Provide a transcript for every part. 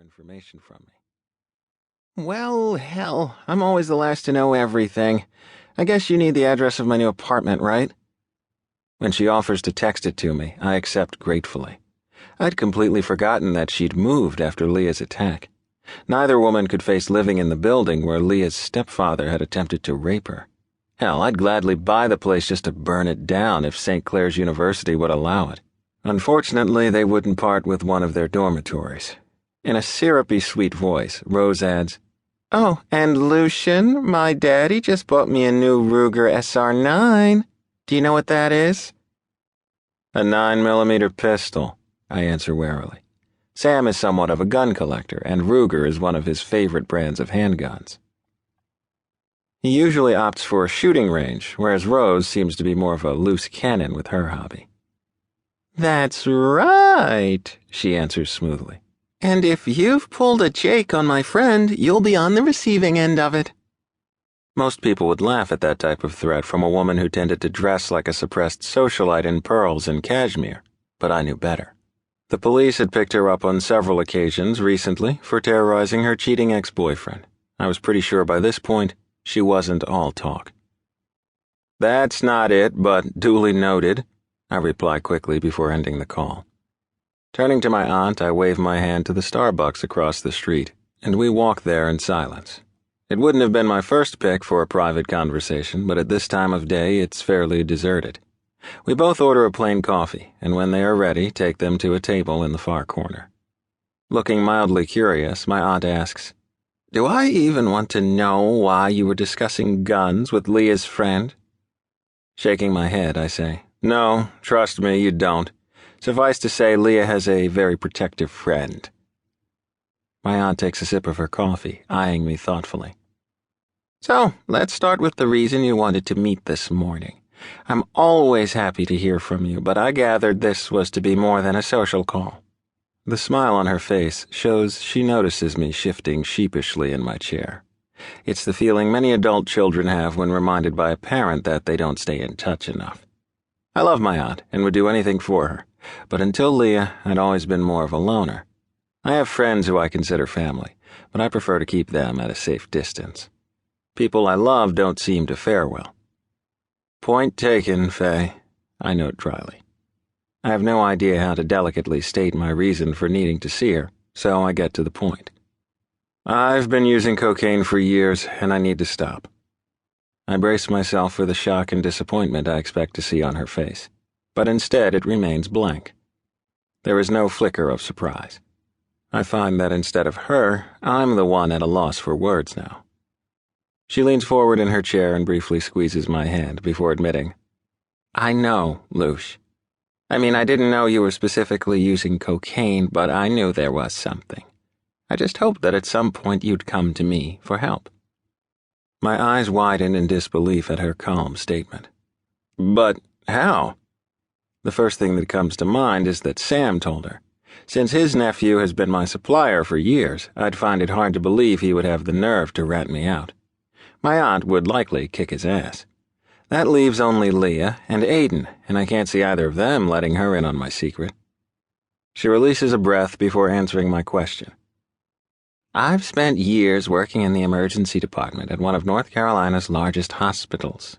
information from me. Well, hell, I'm always the last to know everything. I guess you need the address of my new apartment, right? When she offers to text it to me, I accept gratefully. I'd completely forgotten that she'd moved after Lia's attack. Neither woman could face living in the building where Lia's stepfather had attempted to rape her. Hell, I'd gladly buy the place just to burn it down if St. Clair's University would allow it. Unfortunately, they wouldn't part with one of their dormitories. In a syrupy sweet voice, Rose adds, "Oh, and Lucian, my daddy just bought me a new Ruger SR9. Do you know what that is?" "A 9mm pistol," I answer warily. Sam is somewhat of a gun collector, and Ruger is one of his favorite brands of handguns. He usually opts for a shooting range, whereas Rose seems to be more of a loose cannon with her hobby. "That's right," she answers smoothly. "And if you've pulled a Jake on my friend, you'll be on the receiving end of it." Most people would laugh at that type of threat from a woman who tended to dress like a suppressed socialite in pearls and cashmere, but I knew better. The police had picked her up on several occasions recently for terrorizing her cheating ex-boyfriend. I was pretty sure by this point she wasn't all talk. "That's not it, but duly noted," I reply quickly before ending the call. Turning to my aunt, I wave my hand to the Starbucks across the street, and we walk there in silence. It wouldn't have been my first pick for a private conversation, but at this time of day it's fairly deserted. We both order a plain coffee, and when they are ready, take them to a table in the far corner. Looking mildly curious, my aunt asks, "Do I even want to know why you were discussing guns with Lia's friend?" Shaking my head, I say, "No, trust me, you don't. Suffice to say, Lia has a very protective friend." My aunt takes a sip of her coffee, eyeing me thoughtfully. "So, let's start with the reason you wanted to meet this morning. I'm always happy to hear from you, but I gathered this was to be more than a social call." The smile on her face shows she notices me shifting sheepishly in my chair. It's the feeling many adult children have when reminded by a parent that they don't stay in touch enough. I love my aunt and would do anything for her, but until Lia, I'd always been more of a loner. I have friends who I consider family, but I prefer to keep them at a safe distance. People I love don't seem to fare well. "Point taken, Faye," I note dryly. I have no idea how to delicately state my reason for needing to see her, so I get to the point. "I've been using cocaine for years, and I need to stop." I brace myself for the shock and disappointment I expect to see on her face, but instead it remains blank. There is no flicker of surprise. I find that instead of her, I'm the one at a loss for words now. She leans forward in her chair and briefly squeezes my hand before admitting, "I know, Luce. I mean, I didn't know you were specifically using cocaine, but I knew there was something. I just hoped that at some point you'd come to me for help." My eyes widen in disbelief at her calm statement. "But how?" The first thing that comes to mind is that Sam told her. Since his nephew has been my supplier for years, I'd find it hard to believe he would have the nerve to rat me out. My aunt would likely kick his ass. That leaves only Lia and Aiden, and I can't see either of them letting her in on my secret. She releases a breath before answering my question. "I've spent years working in the emergency department at one of North Carolina's largest hospitals.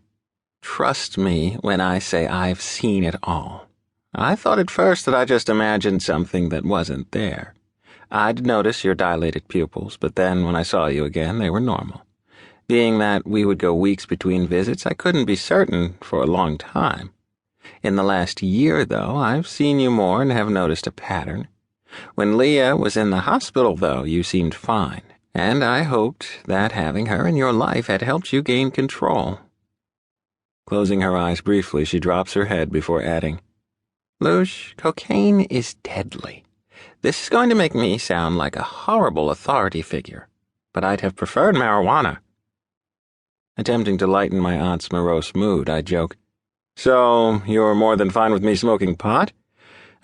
Trust me when I say I've seen it all. I thought at first that I just imagined something that wasn't there. I'd notice your dilated pupils, but then when I saw you again, they were normal. Being that we would go weeks between visits, I couldn't be certain for a long time. In the last year, though, I've seen you more and have noticed a pattern. When Lia was in the hospital, though, you seemed fine, and I hoped that having her in your life had helped you gain control." Closing her eyes briefly, she drops her head before adding, "Luce, cocaine is deadly. This is going to make me sound like a horrible authority figure, but I'd have preferred marijuana." Attempting to lighten my aunt's morose mood, I joke, "So, you're more than fine with me smoking pot?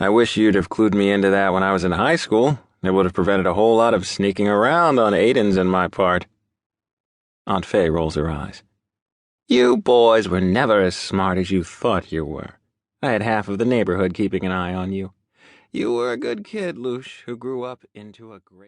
I wish you'd have clued me into that when I was in high school. It would have prevented a whole lot of sneaking around on Aiden's and my part." Aunt Faye rolls her eyes. "You boys were never as smart as you thought you were. I had half of the neighborhood keeping an eye on you. You were a good kid, Luce, who grew up into a great..."